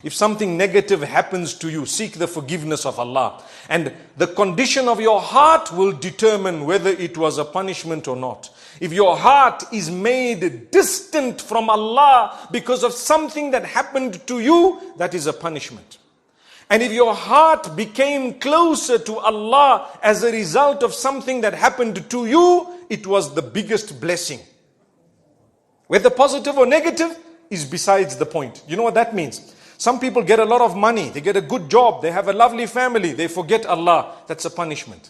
If something negative happens to you, seek the forgiveness of Allah. And the condition of your heart will determine whether it was a punishment or not. If your heart is made distant from Allah because of something that happened to you, that is a punishment. And if your heart became closer to Allah as a result of something that happened to you, it was the biggest blessing. Whether positive or negative is besides the point. You know what that means? Some people get a lot of money, they get a good job, they have a lovely family, they forget Allah. That's a punishment.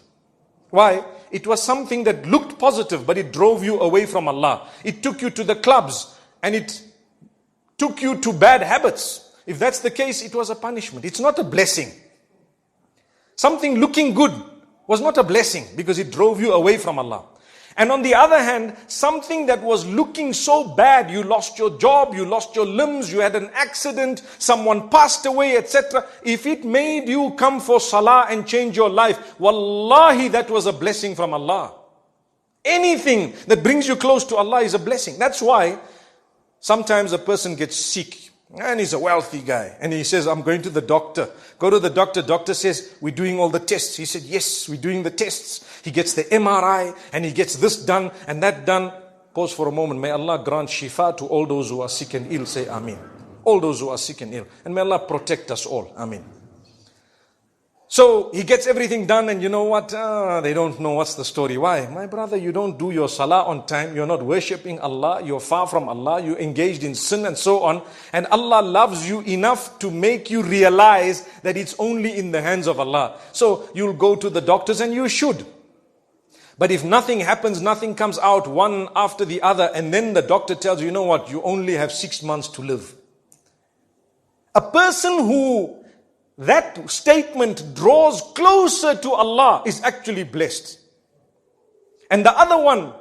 Why? It was something that looked positive, but it drove you away from Allah. It took you to the clubs and it took you to bad habits. If that's the case, it was a punishment. It's not a blessing. Something looking good was not a blessing because it drove you away from Allah. And on the other hand, something that was looking so bad, you lost your job, you lost your limbs, you had an accident, someone passed away, etc. If it made you come for salah and change your life, wallahi, that was a blessing from Allah. Anything that brings you close to Allah is a blessing. That's why sometimes a person gets sick. And he's a wealthy guy. And he says, I'm going to the doctor. Go to the doctor. Doctor says, we're doing all the tests. He said, yes, we're doing the tests. He gets the MRI and he gets this done and that done. Pause for a moment. May Allah grant shifa to all those who are sick and ill. Say Ameen. All those who are sick and ill. And may Allah protect us all. Ameen. So he gets everything done and you know what? They don't know what's the story. Why? My brother, you don't do your salah on time. You're not worshipping Allah. You're far from Allah. You're engaged in sin and so on. And Allah loves you enough to make you realize that it's only in the hands of Allah. So you'll go to the doctors and you should. But if nothing happens, nothing comes out one after the other, and then the doctor tells you, you know what? You only have 6 months to live. A person who that statement draws closer to Allah is actually blessed. And the other one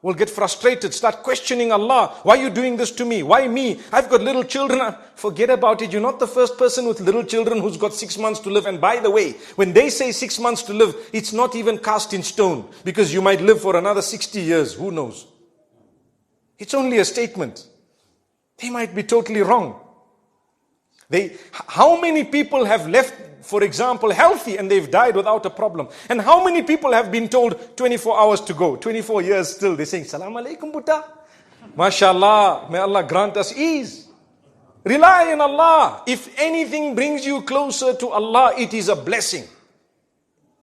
will get frustrated, start questioning Allah. Why are you doing this to me? Why me? I've got little children. Forget about it. You're not the first person with little children who's got 6 months to live. And by the way, when they say 6 months to live, it's not even cast in stone, because you might live for another 60 years. Who knows? It's only a statement. They might be totally wrong. How many people have left, for example, healthy and they've died without a problem? And how many people have been told 24 hours to go, 24 years still? They're saying, Salaam alaikum, Buddha. MashaAllah, may Allah grant us ease. Rely on Allah. If anything brings you closer to Allah, it is a blessing.